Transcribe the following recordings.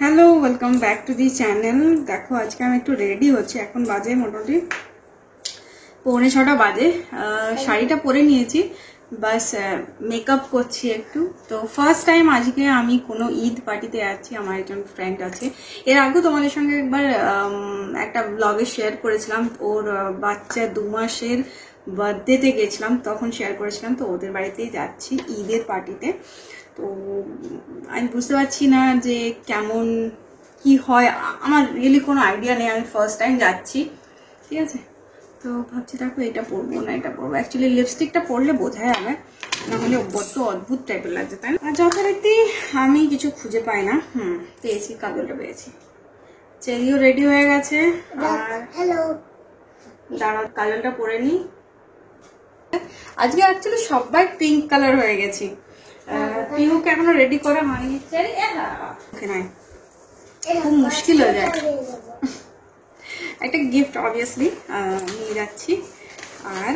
Hello welcome back to the channel. देखो आज के একটু রেডি হচ্ছে, এখন বাজে মোটামুটি 5:45 বাজে। শাড়িটা পরে নিয়েছি, বাস মেকআপ করছি একটু। তো ফার্স্ট টাইম আজকে আমি কোনো ঈদ পার্টিতে যাচ্ছি। আমার একজন ফ্রেন্ড আছে, এর আগে তোমাদের সঙ্গে একবার একটা ব্লগে শেয়ার করেছিলাম। ওর বাচ্চা 2 মাসের বার্থডেতে গেছিলাম, তখন শেয়ার করেছিলাম। তো ওদের বাড়িতেই যাচ্ছি ঈদের পার্টিতে। তো আমি বুঝতে পারছি না যে কেমন কি হয়, আমার রিয়েলি কোনো আইডিয়া নেই। আমি ফার্স্ট টাইম যাচ্ছি, ঠিক আছে। তো ভাবছি দেখো এটা পরবো না এটা পরবো। অ্যাকচুয়ালি লিপস্টিকটা পরলে বোঝা যাবে, নাহলে বড্ড অদ্ভুত টাইপের লাগছে, তাই না? আর যথারীতি আমি কিছু খুঁজে পাই না। পেয়েছি, কাজলটা পেয়েছি। চেরিও রেডি হয়ে গেছে। আর হ্যালো, দাঁড়া কাজলটা পরে নি। আজকে অ্যাকচুয়ালি সবাই পিঙ্ক কালার হয়ে গেছি। পিহুকে এখনো রেডি করা হয়নি। খুব মুশকিল হয়ে যায়। একটা গিফট অবভিয়াসলি নিয়ে যাচ্ছি। আর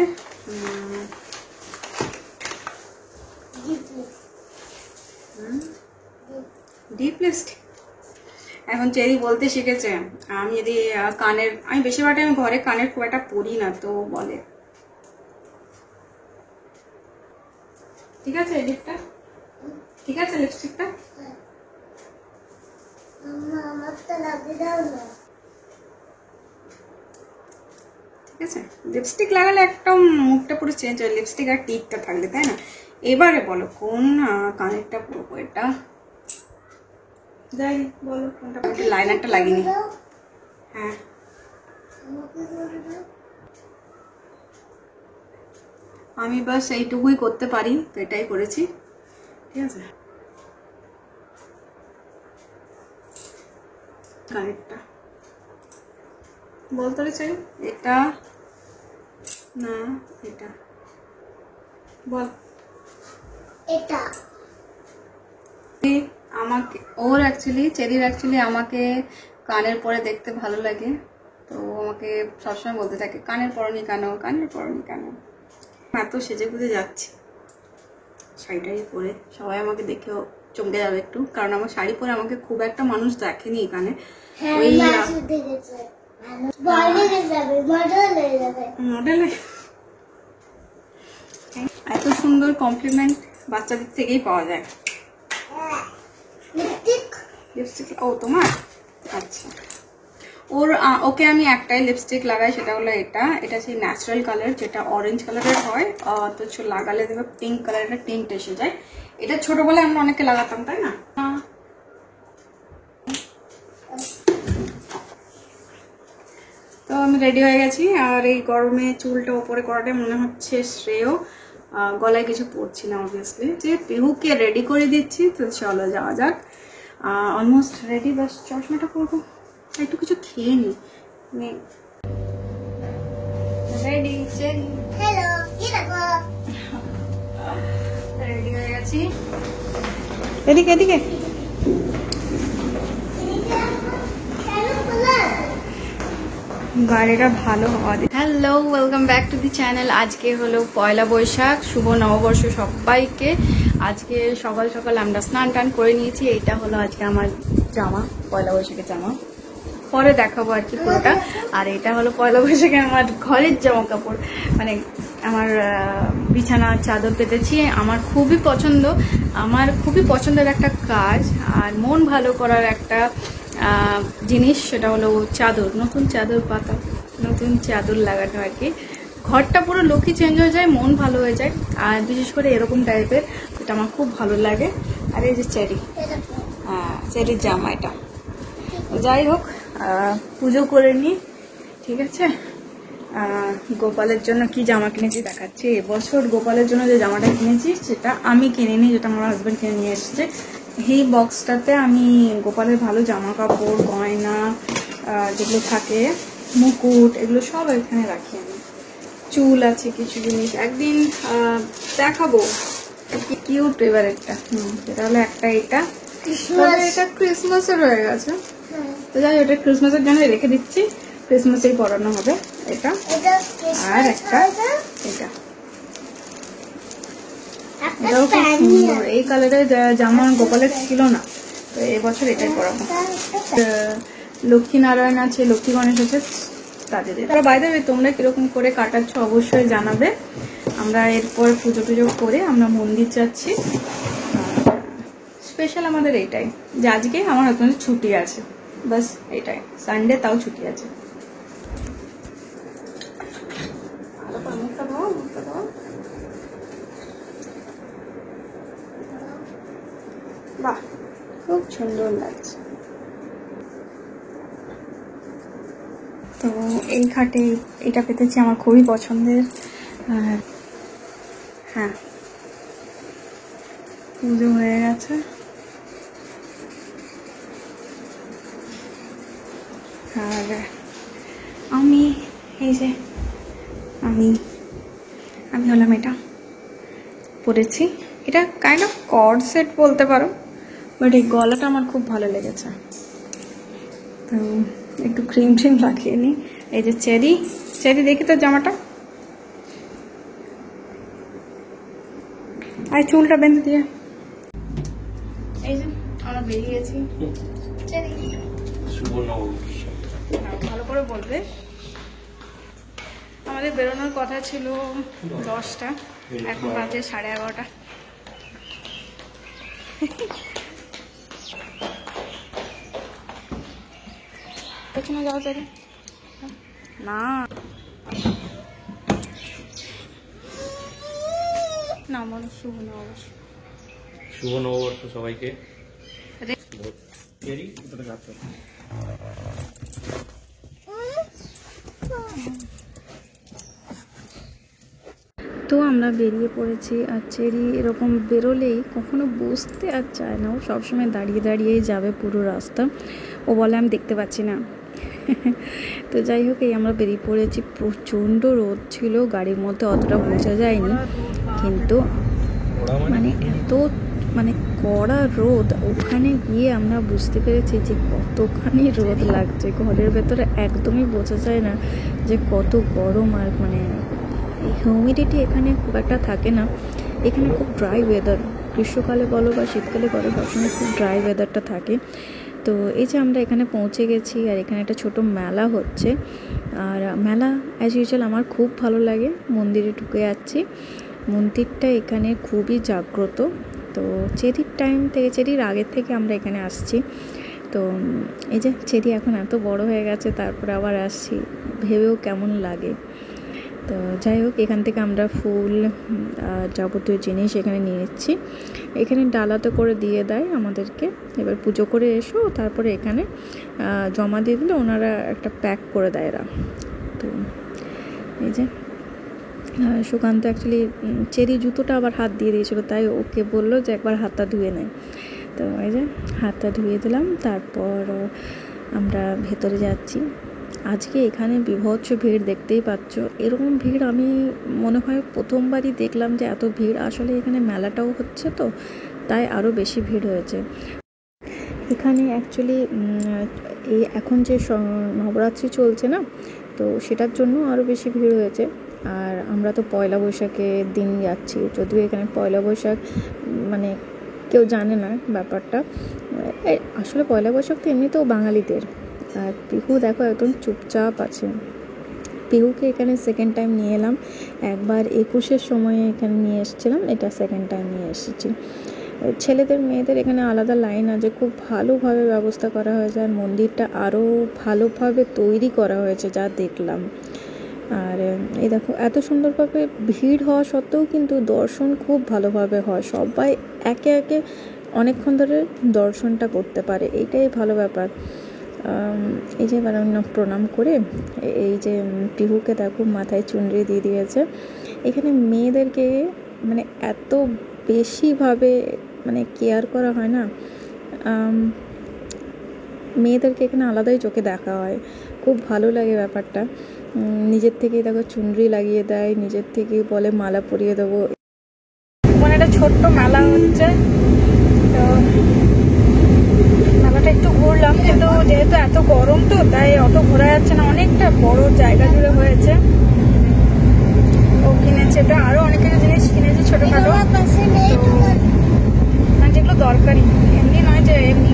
ডিপ লিপস্টিক এখন চেরি বলতে শিখেছে। আমি যদি কানের, আমি বেশিরভাগ টাইম ঘরে কানের খুব একটা পরি না, তো বলে ঠিক আছে এই লিপটা, ঠিক আছে লিপস্টিকটা। ঠিক আছে, লিপস্টিক লাগালে একটা মুখটা পুরো চেঞ্জ হয়, লিপস্টিক আর টিপটা থাকলে, তাই না? এবারে বলো কোন কানেরটা পরবো? এটা যাই বলো কোনটা। লাইনারটা লাগিনি। হ্যাঁ আমি বাস এইটুকুই করতে পারি, তো এটাই করেছি, ঠিক আছে। কানেরটা বলতে চাই, এটা না এটা বল। এটা আমাকে ওর অ্যাকচুয়ালি চেরির অ্যাকচুয়ালি আমাকে কানের পরে দেখতে ভালো লাগে, তো আমাকে সবসময় বলতে থাকে কানের পরনি কেন, কানের পরনি কেন। এত সেজে গুজে যাচ্ছি, শাড়িটাই পরে সবাই আমাকে দেখেও চমকে যাবে একটু, কারণ আমার শাড়ি পরে আমাকে খুব একটা মানুষ দেখেনি এখানে। এত সুন্দর কমপ্লিমেন্ট বাচ্চাদের থেকেই পাওয়া যায়। লিপস্টিক ও তোমার, আচ্ছা। ওকে আমি একটাই লিপস্টিক লাগাই, সেটা হলো এটা। এটা সেই ন্যাচারাল কালার, যেটা অরেঞ্জ কালারের হয়, অথচ লাগালে দেবে পিঙ্ক কালারের টিন্ট এসে যায়। এটা ছোটবেলায় আমরা অনেকে লাগাতাম, তাই না? তো আমি রেডি হয়ে গেছি। আর এই গরমে চুলটা ওপরে করাটা মনে হচ্ছে শ্রেয়। গলায় কিছু পরছি না অবভিয়াসলি। যে পিহুকে রেডি করে দিচ্ছি, তো চলো যাওয়া যাক। অলমোস্ট রেডি, বাস চশমাটা করবো, একটু কিছু খেয়ে নি। রেডি হ্যালো, কি দেখো রেডি হয়ে গেছি। এদিকে এদিকে গাড়িটা ভালো হওয়া। Hello welcome back to the channel. আজকে হলো পয়লা বৈশাখ, শুভ নববর্ষ সবাইকে। আজকে সকাল সকাল আমরা স্নান টান করে নিয়েছি। এইটা হলো আজকে আমার জামা, পয়লা বৈশাখের জামা, পরে দেখাবো আর কি পুরোটা। আর এটা হলো পয়লা বৈশাখে আমার ঘরের জামা কাপড়, মানে আমার বিছানার চাদর পেতেছি। আমার খুবই পছন্দ, আমার খুবই পছন্দের একটা কাজ আর মন ভালো করার একটা জিনিস, সেটা হলো চাদর, নতুন চাদর পাতা, নতুন চাদর লাগানো আর কি। ঘরটা পুরো লুকই চেঞ্জ হয়ে যায়, মন ভালো হয়ে যায়। আর বিশেষ করে এরকম টাইপের, এটা আমার খুব ভালো লাগে। আর এই যে চেরি, চেরির জামা এটা। যাই হোক, পুজো করে নিই, ঠিক আছে। গোপালের জন্য কি জামা কিনেছি দেখাচ্ছি। এবছর গোপালের জন্য যে জামাটা কিনেছি সেটা আমি কিনিনি, যেটা আমার হাজব্যান্ড কিনে নিয়ে এসছে। এই বক্সটাতে আমি গোপালের ভালো জামা কাপড়, গয়না যেগুলো থাকে, মুকুট, এগুলো সব এখানে রাখি আমি। চুল আছে কিছু জিনিস, একদিন দেখাবো। কিউট এবার একটা, সেটা হলো একটা এটা। এটা ক্রিসমাসের হয়ে গেছে, তো যাই ওটা ক্রিসমাসের জন্য রেখে দিচ্ছি, ক্রিসমাসেই পরানো হবে এটা। আর একটা এটা, এটাও খুব সুন্দর। এই কালারের জামা গোপালের ছিল না, তো এবছর এটাই পরাবো। লক্ষ্মীনারায়ণ আছে, লক্ষ্মী গণেশ আছে, তাদের তারা বাইরে তোমরা কিরকম করে কাটাচ্ছ অবশ্যই জানাবে। আমরা এরপর পুজো টুজো করে আমরা মন্দির যাচ্ছি। স্পেশাল আমাদের এইটাই যে আজকে আমার হাজবেন্ডের ছুটি আছে, বাস এইটাই, সানডে তাও ছুটি আছে। বাহ, খুব সুন্দর লাগছে। তো এই খাটে এটা পেতেছি, আমার খুবই পছন্দের। আর হ্যাঁ, পুজো হয়ে গেছে। আর আমি এই যে আমি হলাম এটা পরেছি। এটা কাইন্ড অফ কর্ড সেট বলতে পারো, বাট এই গলাটা আমার খুব ভালো লেগেছে। তো একটু ক্রিম ট্রিম লাগিয়ে নিই। এই যে চেরি দেখি তো জামাটা, আর চুলটা বেঁধে দিয়ে। এই যে আমরা বেরিয়েছি। চেরি ভালো করে বলবে। আমাদের বেরোনোর কথা ছিল 10টা, এখন বাজে 11:30। পেছনে যাওয়া যাবে না, না বলো। শুভ নববর্ষ, শুভ নববর্ষ সবাইকে। তো আমরা বেরিয়ে পড়েছি। আর চেরি এরকম বেরোলেই কখনো বসতে আর চায় না, ও সবসময় দাঁড়িয়ে দাঁড়িয়েই যাবে পুরো রাস্তা। ও বলে আমি দেখতে পাচ্ছি না। তো যাই হোক, এই আমরা বেরিয়ে পড়েছি। প্রচণ্ড রোদ ছিল, গাড়ির মধ্যে অতটা বোঝা যায়নি, কিন্তু মানে এত কড়া রোদ, ওখানে গিয়ে আমরা বুঝতে পেরেছি যে কতখানি রোদ লাগছে। ঘরের ভেতরে একদমই বোঝা যায় না যে কত গরম। আর হিউমিডিটি এখানে খুব একটা থাকে না, এখানে খুব ড্রাই ওয়েদার। গ্রীষ্মকালে বলো বা শীতকালে বলো, সবসময় খুব ড্রাই ওয়েদারটা থাকে। তো এই যে আমরা এখানে পৌঁছে গেছি, আর এখানে একটা ছোট মেলা হচ্ছে। আর মেলা অ্যাজ ইউজুয়াল আমার খুব ভালো লাগে। মন্দিরে ঢুকে যাচ্ছি, মন্দিরটা এখানে খুবই জাগ্রত। তো চেরির আগের থেকে আমরা এখানে আসছি। তো এই যে চেরি এখন এত বড় হয়ে গেছে, তারপরে আবার আসছি, ভেবেও কেমন লাগে। তো যাই হোক, এখান থেকে আমরা ফুল যাবতীয় জিনিস এখানে নিয়ে এসেছি। এখানে ডালাতে করে দিয়ে দেয় আমাদেরকে। এবার পুজো করে এসো, তারপরে এখানে জমা দিয়ে দিলে ওনারা একটা প্যাক করে দেয় এরা। তো এই যে সুকান্ত অ্যাকচুয়ালি চেরি জুতোটা আবার হাত দিয়ে দিয়েছিল, তাই ওকে বললো যে একবার হাতটা ধুয়ে নেয়। তো এই যে হাতটা ধুয়ে দিলাম, তারপর আমরা ভেতরে যাচ্ছি। আজকে এখানে বিভৎস ভিড়, দেখতেই পাচ্ছ। এরকম ভিড় আমি মনে হয় প্রথমবারই দেখলাম যে এত ভিড়। আসলে এখানে মেলাটাও হচ্ছে, তো তাই আরও বেশি ভিড় হয়েছে এখানে। অ্যাকচুয়ালি এই এখন যে নবরাত্রি চলছে না, তো সেটার জন্য আরও বেশি ভিড় হয়েছে। আর আমরা তো পয়লা বৈশাখের দিন যাচ্ছি, যদিও এখানে পয়লা বৈশাখ মানে কেউ জানে না ব্যাপারটা। আসলে পয়লা বৈশাখ তো এমনিতেও বাঙালিদের। আর পিহু দেখো একদম চুপচাপ আছে। পিহুকে এখানে সেকেন্ড টাইম নিয়ে এলাম। একবার 21-এর সময়ে এখানে নিয়ে এসেছিলাম, এটা সেকেন্ড টাইম নিয়ে এসেছি। ছেলেদের মেয়েদের এখানে আলাদা লাইন আছে, খুব ভালোভাবে ব্যবস্থা করা হয়েছে। আর মন্দিরটা আরও ভালোভাবে তৈরি করা হয়েছে যা দেখলাম। আর এই দেখো, এত সুন্দরভাবে ভিড় হওয়া সত্ত্বেও কিন্তু দর্শন খুব ভালোভাবে হয়। সবাই একে একে অনেকক্ষণ ধরে দর্শনটা করতে পারে, এইটাই ভালো ব্যাপার। এই যে এবার প্রণাম করে এই যে পিহুকে দেখো মাথায় চুনরি দিয়ে দিয়েছে। এখানে মেয়েদেরকে মানে এত বেশিভাবে কেয়ার করা হয় না, মেয়েদেরকে এখানে আলাদাই চোখে দেখা হয়। খুব ভালো লাগে ব্যাপারটা। নিজের থেকেই দেখো চুনরি লাগিয়ে দেয়, নিজের থেকেই বলে মালা পরিয়ে দেবো। মানে একটা ছোট্ট মেলা হচ্ছে, তো মেলাটা একটু ঘুরলাম, কিন্তু যেহেতু এত গরম তো তাই অত ঘোরা যাচ্ছে না। অনেকটা বড় জায়গা জুড়ে হয়েছে। ও কিনেছে, এটা আরো অনেক কিছু জিনিস কিনেছে ছোটখাটো, যেগুলো দরকারি, এমনি নয় যে এমনি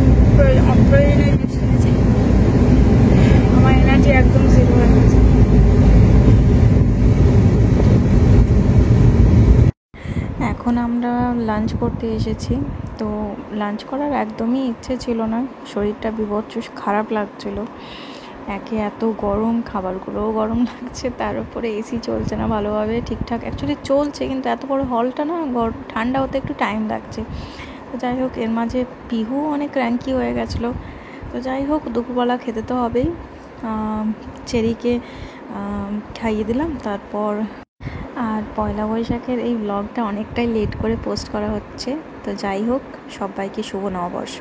এখন আমরা লাঞ্চ করতে এসেছি। তো লাঞ্চ করার একদমই ইচ্ছে ছিল না, শরীরটা বিভৎস খারাপ লাগছিল। একে এত গরম, খাবারগুলোও গরম লাগছে, তার উপরে এসি চলছে না ভালোভাবে ঠিকঠাক। অ্যাকচুয়ালি চলছে কিন্তু এত বড় হলটা না ঠান্ডা হতে একটু টাইম লাগছে। তো যাই হোক, এর মাঝে পিহু অনেক ক্র্যাঙ্কি হয়ে গেছিলো। তো যাই হোক, দুপুরবেলা খেতে তো হবেই। চেরিকে খাইয়ে দিলাম। তারপর আর পয়লা বৈশাখের এই ব্লগটা অনেকটাই লেট করে পোস্ট করা হচ্ছে। তো যাই হোক, সবাইকে শুভ নববর্ষ।